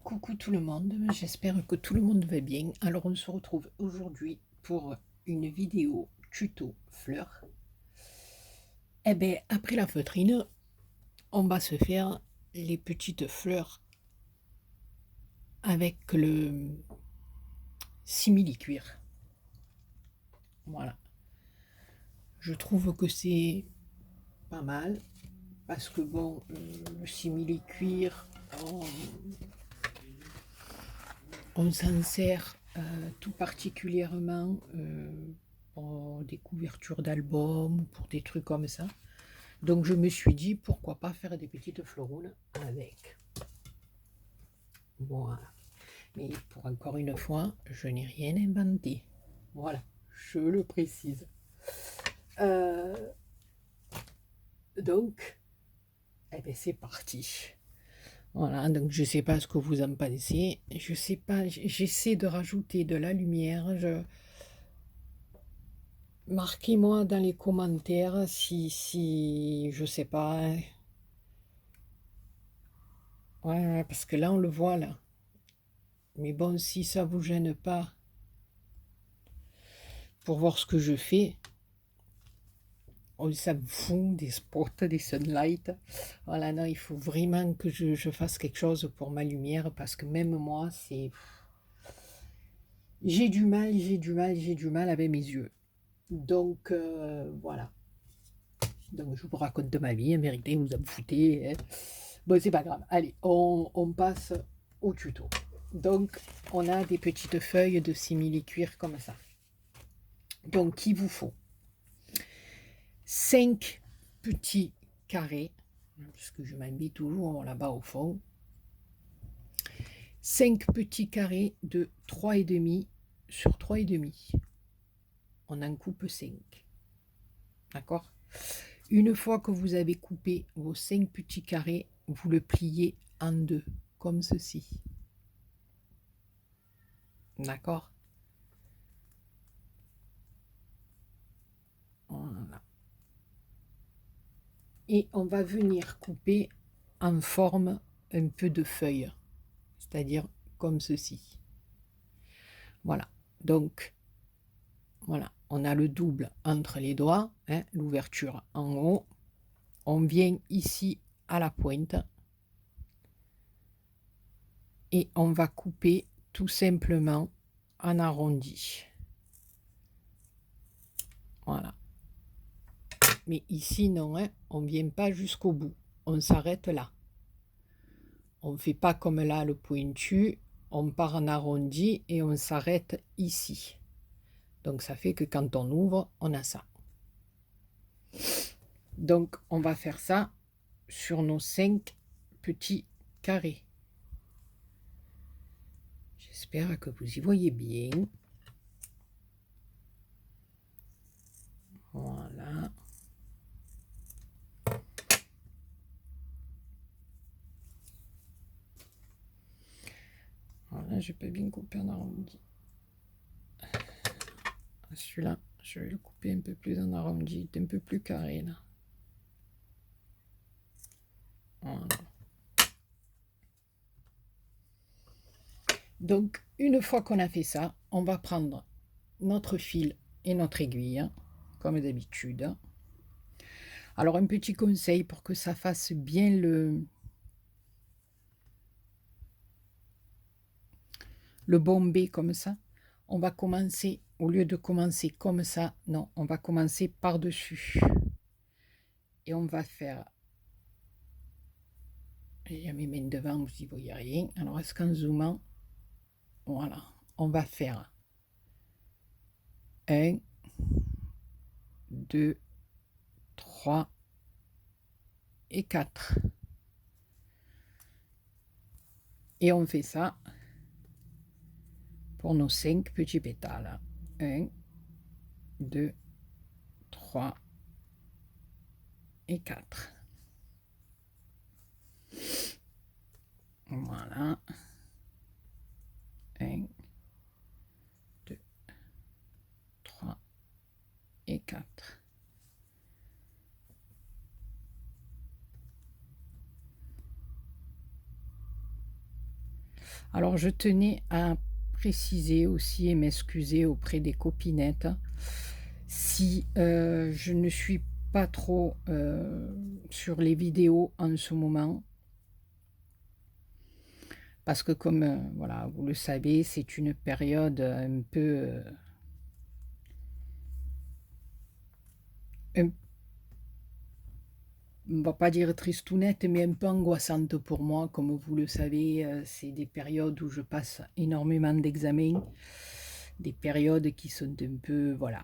Coucou tout le monde, j'espère que tout le monde va bien. Alors on se retrouve aujourd'hui pour une vidéo tuto fleurs. Eh bien après la feutrine, on va se faire les petites fleurs avec le simili-cuir. Voilà, je trouve que c'est pas mal parce que bon, le simili-cuir, on s'en sert tout particulièrement pour des couvertures d'albums, pour des trucs comme ça. Donc je me suis dit, pourquoi pas faire des petites floroules avec. Voilà. Mais pour encore une fois, je n'ai rien inventé. Voilà, je le précise. Donc, eh bien c'est parti. Voilà, donc je sais pas ce que vous en pensez. Je sais pas, j'essaie de rajouter de la lumière. Marquez-moi dans les commentaires si je sais pas. Hein. Ouais, parce que là on le voit là. Mais bon, si ça vous gêne pas pour voir ce que je fais, on s'en fout des spots, des sunlight. Voilà, non, il faut vraiment que je fasse quelque chose pour ma lumière parce que même moi, c'est. J'ai du mal avec mes yeux. Donc, voilà. Donc, je vous raconte de ma vie, en vérité, vous en foutez. Hein. Bon, c'est pas grave. Allez, on passe au tuto. Donc, on a des petites feuilles de simili-cuir comme ça. Donc, il vous faut 5 petits carrés, puisque je m'en mets toujours là-bas au fond. 5 petits carrés de 3,5 sur 3,5. On en coupe 5. D'accord? Une fois que vous avez coupé vos 5 petits carrés, vous le pliez en deux, comme ceci. D'accord? Voilà. Et on va venir couper en forme un peu de feuille, c'est-à-dire comme ceci. Voilà. Donc, voilà, on a le double entre les doigts, hein, l'ouverture en haut. On vient ici à la pointe et on va couper tout simplement en arrondi. Voilà. Mais ici, non, hein, on ne vient pas jusqu'au bout. On s'arrête là. On ne fait pas comme là le pointu. On part en arrondi et on s'arrête ici. Donc ça fait que quand on ouvre, on a ça. Donc on va faire ça sur nos 5 petits carrés. J'espère que vous y voyez bien. Voilà. Voilà, je peux bien couper en arrondi. Celui-là, je vais le couper un peu plus en arrondi, un peu plus carré là. Voilà. Donc, une fois qu'on a fait ça, on va prendre notre fil et notre aiguille, comme d'habitude. Alors, un petit conseil pour que ça fasse bien le bombé comme ça. On va commencer, au lieu de commencer comme ça, non, on va commencer par-dessus. Et on va faire... Il y a mes mains devant, vous n'y voyez rien. Alors, est-ce qu'en zoomant, voilà, on va faire 1, 2, 3 et 4. Et on fait ça pour nos 5 petits pétales. 1, 2, 3 et 4. Voilà. 1, 2, 3 et 4. Alors, je tenais à préciser aussi et m'excuser auprès des copinettes si je ne suis pas trop sur les vidéos en ce moment. Parce que comme voilà, vous le savez, c'est une période un peu, un- on va pas dire tristounette, mais un peu angoissante pour moi. Comme vous le savez, c'est des périodes où je passe énormément d'examens, des périodes qui sont un peu, voilà,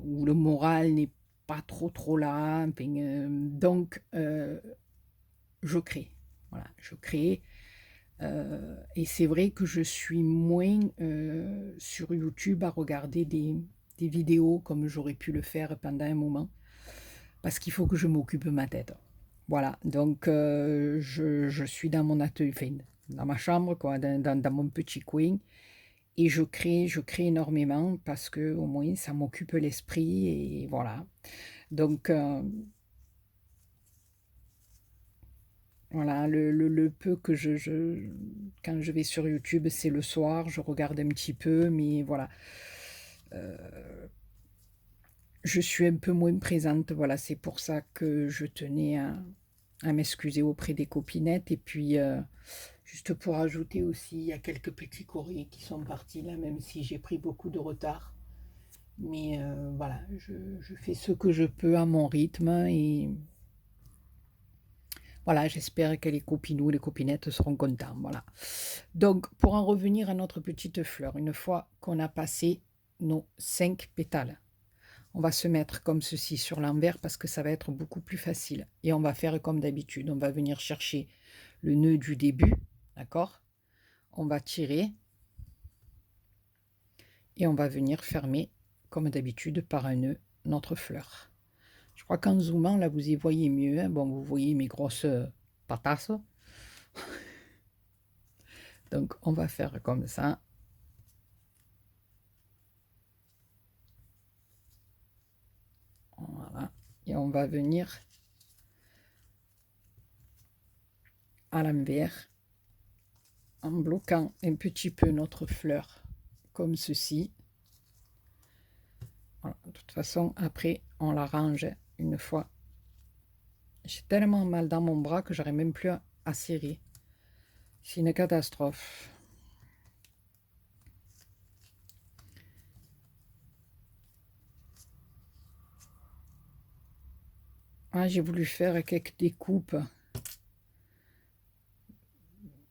où le moral n'est pas trop là. Enfin, donc, je crée. Voilà, je crée. Et c'est vrai que je suis moins sur YouTube à regarder des vidéos comme j'aurais pu le faire pendant un moment, parce qu'il faut que je m'occupe de ma tête. Voilà, donc je suis dans mon atelier, enfin, dans ma chambre, quoi, dans mon petit coin, et je crée énormément parce que au moins ça m'occupe l'esprit, et voilà. Donc voilà, le peu que quand je vais sur YouTube, c'est le soir, je regarde un petit peu, mais voilà, je suis un peu moins présente. Voilà, c'est pour ça que je tenais à m'excuser auprès des copinettes. Et puis, juste pour ajouter aussi, il y a quelques petits courriers qui sont partis là, même si j'ai pris beaucoup de retard. Mais voilà, je fais ce que je peux à mon rythme, et voilà, j'espère que les copinous, les copinettes seront contents. Voilà. Donc, pour en revenir à notre petite fleur, une fois qu'on a passé nos 5 pétales, on va se mettre comme ceci sur l'envers parce que ça va être beaucoup plus facile. Et on va faire comme d'habitude. On va venir chercher le nœud du début, d'accord? On va tirer et on va venir fermer comme d'habitude par un nœud notre fleur. Je crois qu'en zoomant, là, vous y voyez mieux, hein. Bon, vous voyez mes grosses patasses. Donc, on va faire comme ça. Voilà. Et on va venir à l'envers en bloquant un petit peu notre fleur comme ceci. Voilà. De toute façon, après, on la range une fois. J'ai tellement mal dans mon bras que j'arrive même plus à serrer. C'est une catastrophe. Ah, j'ai voulu faire quelques découpes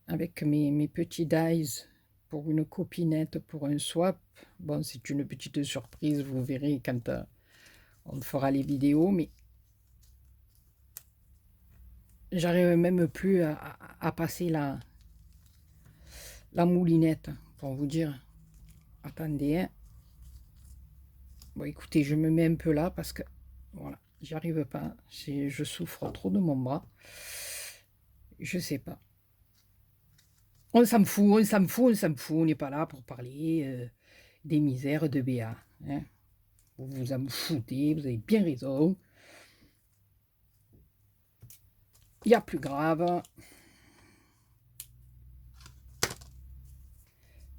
avec mes petits dies pour une copinette, pour un swap. Bon, c'est une petite surprise, vous verrez quand on fera les vidéos, mais j'arrive même plus à passer la moulinette, pour vous dire. Attendez, hein. Bon, écoutez, je me mets un peu là parce que, voilà, j'y arrive pas. Je souffre trop de mon bras. Je sais pas. On s'en fout, on s'en fout, on s'en fout. On n'est pas là pour parler des misères de Béa, hein. Vous vous en foutez, vous avez bien raison. Il y a plus grave.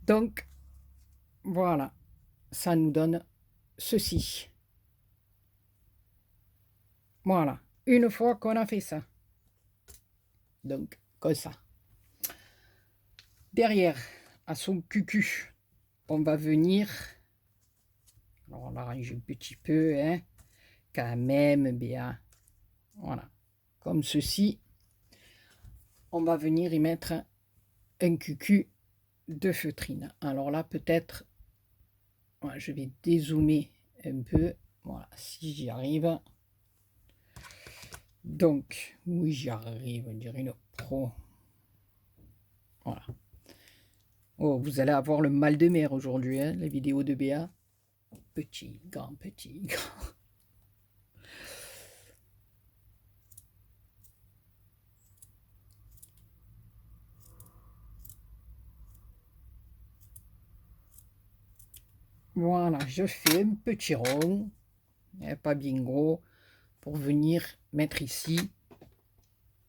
Donc, voilà, ça nous donne ceci. Voilà, une fois qu'on a fait ça. Donc, comme ça. Derrière, à son cucu, on va venir. Alors, on l'arrange un petit peu, hein. Quand même, bien. Voilà, comme ceci. On va venir y mettre un cucu de feutrine. Alors là, peut-être, voilà, je vais dézoomer un peu. Voilà, si j'y arrive. Donc, oui, j'y arrive, on dirait une pro. Voilà. Oh, vous allez avoir le mal de mer aujourd'hui, hein, la vidéo de Béa. Petit, grand, petit, grand. Voilà, je fais un petit rond, pas bien gros, pour venir mettre ici,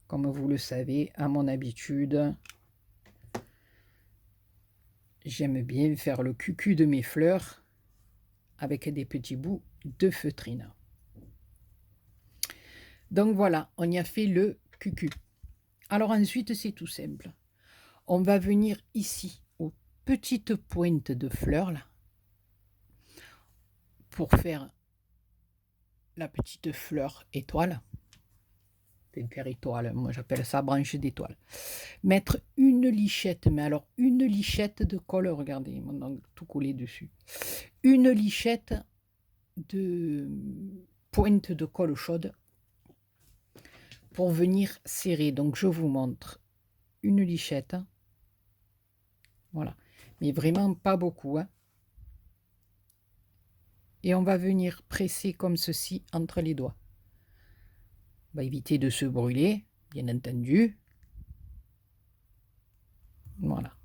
comme vous le savez, à mon habitude, j'aime bien faire le cucu de mes fleurs avec des petits bouts de feutrine. Donc voilà, on y a fait le cucu. Alors ensuite, c'est tout simple. On va venir ici, aux petites pointes de fleurs, là, pour faire la petite fleur étoile. Faire étoile, moi j'appelle ça branche d'étoile. Mettre une lichette, mais alors une lichette de colle, regardez, mon ongle tout collé dessus. Une lichette de pointe de colle chaude pour venir serrer. Donc je vous montre une lichette. Voilà, mais vraiment pas beaucoup. Hein. Et on va venir presser comme ceci entre les doigts. On va éviter de se brûler, bien entendu. Voilà.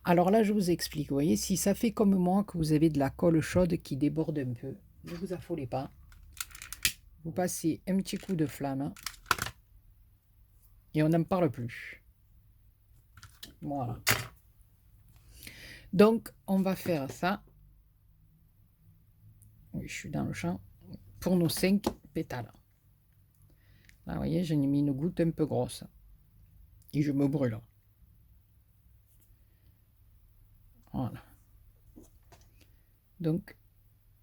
Alors là, je vous explique. Vous voyez, si ça fait comme moi que vous avez de la colle chaude qui déborde un peu, ne vous affolez pas. Vous passez un petit coup de flamme et on n'en parle plus. Voilà. Donc, on va faire ça. Oui, je suis dans le champ. Pour nos 5 pétales. Là, vous voyez, j'ai mis une goutte un peu grosse. Et je me brûle. Voilà. Donc,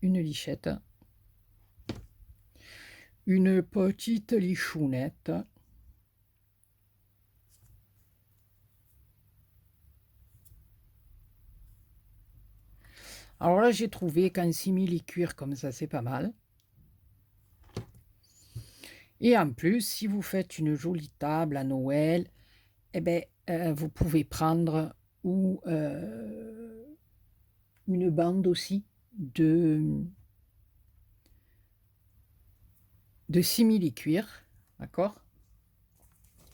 une lichette. Une petite lichounette. Alors là, j'ai trouvé qu'en simili-cuir comme ça, c'est pas mal. Et en plus, si vous faites une jolie table à Noël, eh ben, vous pouvez prendre ou une bande aussi de simili-cuir, d'accord?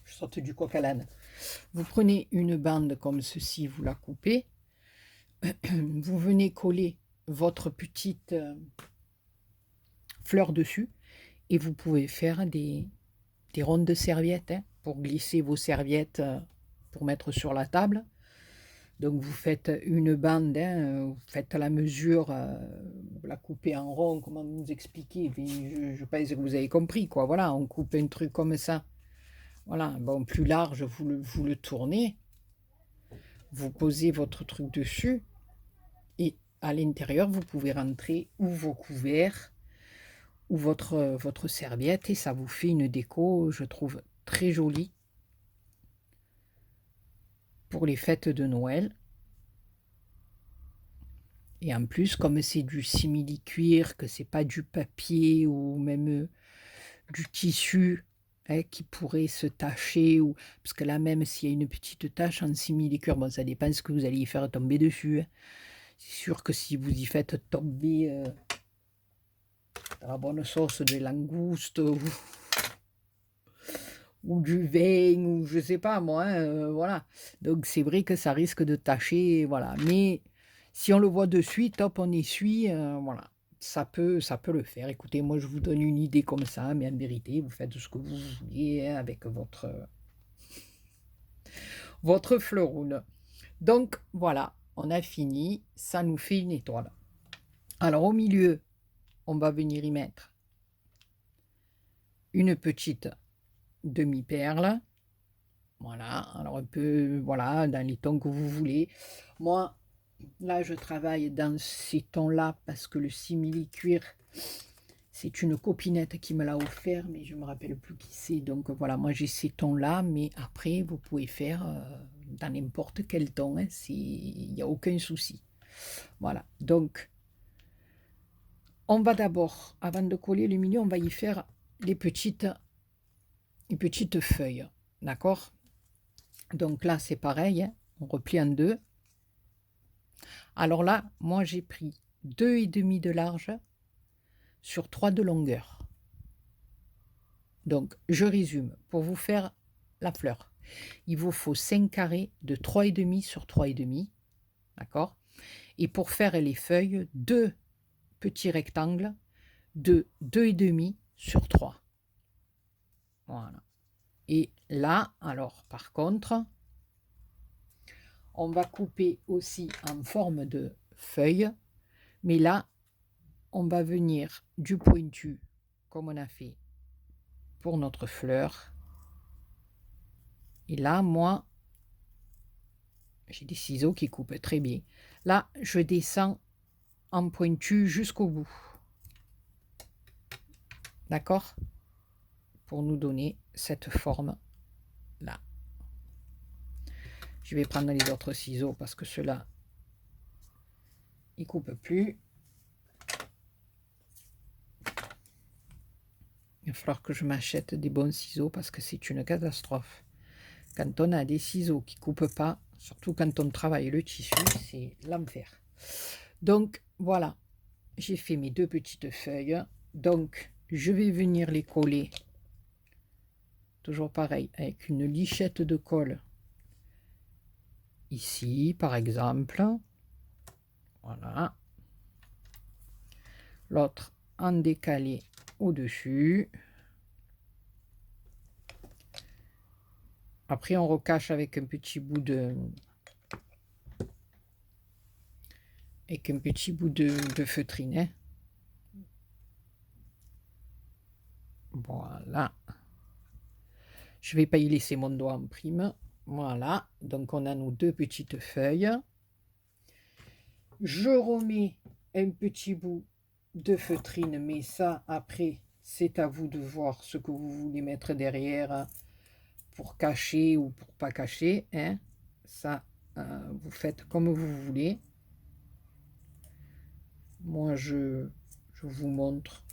Je sorte du coq à l'âne. Vous prenez une bande comme ceci, vous la coupez, vous venez coller votre petite fleur dessus et vous pouvez faire des rondes de serviettes hein, pour glisser vos serviettes pour mettre sur la table. Donc vous faites une bande, hein, vous faites à la mesure, vous la coupez en rond, comment vous expliquer, je pense que vous avez compris, quoi. Voilà, on coupe un truc comme ça. Voilà, bon, plus large, vous le tournez, vous posez votre truc dessus, et à l'intérieur, vous pouvez rentrer ou vos couverts, ou votre serviette, et ça vous fait une déco, je trouve, très jolie pour les fêtes de Noël. Et en plus, comme c'est du simili-cuir, que c'est pas du papier ou même du tissu hein, qui pourrait se tacher, ou parce que là même s'il y a une petite tache en simili-cuir, bon ça dépend ce que vous allez y faire tomber dessus. Hein. C'est sûr que si vous y faites tomber la bonne sauce de langouste ou du vin ou je sais pas moi, hein, voilà. Donc c'est vrai que ça risque de tacher, voilà. Mais si on le voit de suite, hop, on essuie, voilà. Ça peut le faire. Écoutez, moi je vous donne une idée comme ça, mais en vérité, vous faites ce que vous voulez hein, avec votre fleuroune. Donc voilà, on a fini. Ça nous fait une étoile. Alors au milieu, on va venir y mettre une petite demi-perle. Voilà, alors un peu, voilà, dans les tons que vous voulez. Moi, là, je travaille dans ces tons-là parce que le simili-cuir, c'est une copinette qui me l'a offert, mais je ne me rappelle plus qui c'est. Donc voilà, moi j'ai ces tons-là, mais après, vous pouvez faire dans n'importe quel ton, hein, il n'y a aucun souci. Voilà, donc on va d'abord, avant de coller le milieu, on va y faire les petites feuilles, d'accord? Donc là, c'est pareil, hein, on replie en deux. Alors là, moi, j'ai pris 2,5 de large sur 3 de longueur. Donc, je résume. Pour vous faire la fleur, il vous faut 5 carrés de 3,5 sur 3,5. D'accord? Et pour faire les feuilles, 2 petits rectangles de 2,5 sur 3. Voilà. Et là, alors, par contre, On va couper aussi en forme de feuille, mais là, on va venir du pointu, comme on a fait pour notre fleur. Et là, moi, j'ai des ciseaux qui coupent très bien. Là, je descends en pointu jusqu'au bout. D'accord? Pour nous donner cette forme-là. Je vais prendre les autres ciseaux parce que ceux-là, ils ne coupent plus. Il va falloir que je m'achète des bons ciseaux parce que c'est une catastrophe. Quand on a des ciseaux qui ne coupent pas, surtout quand on travaille le tissu, c'est l'enfer. Donc, voilà. J'ai fait mes 2 petites feuilles. Donc, je vais venir les coller. Toujours pareil, avec une lichette de colle. Ici, par exemple. Voilà. L'autre en décalé au-dessus. Après, on recache avec un petit bout de... avec un petit bout de feutrine. Hein. Voilà. Je ne vais pas y laisser mon doigt en prime. Voilà. Donc, on a nos 2 petites feuilles. Je remets un petit bout de feutrine, mais ça, après, c'est à vous de voir ce que vous voulez mettre derrière pour cacher ou pour pas cacher. Hein. Ça, vous faites comme vous voulez. Moi, je vous montre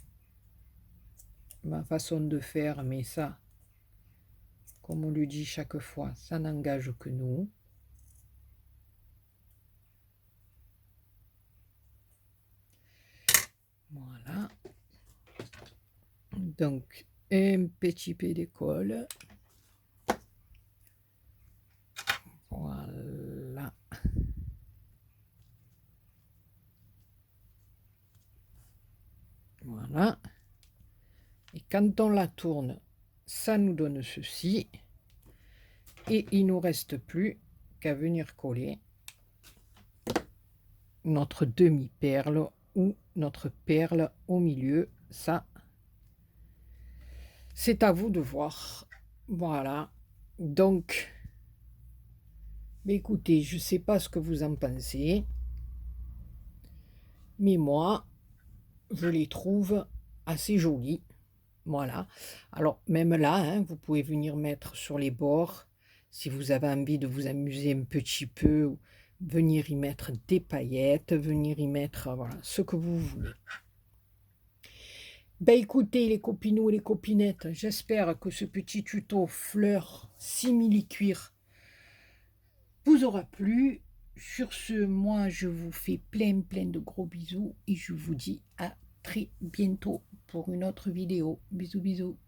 ma façon de faire, mais ça, comme on le dit chaque fois, ça n'engage que nous. Voilà. Donc, un petit peu de colle. Voilà. Voilà. Et quand on la tourne, ça nous donne ceci. Et il ne nous reste plus qu'à venir coller notre demi-perle ou notre perle au milieu. Ça, c'est à vous de voir. Voilà. Donc, écoutez, je ne sais pas ce que vous en pensez. Mais moi, je les trouve assez jolies. Voilà. Alors, même là, hein, vous pouvez venir mettre sur les bords. Si vous avez envie de vous amuser un petit peu, venir y mettre des paillettes, venir y mettre voilà, ce que vous voulez. Ben écoutez les copinous et les copinettes, j'espère que ce petit tuto fleurs simili-cuir vous aura plu. Sur ce, moi je vous fais plein de gros bisous et je vous dis à très bientôt pour une autre vidéo. Bisous bisous.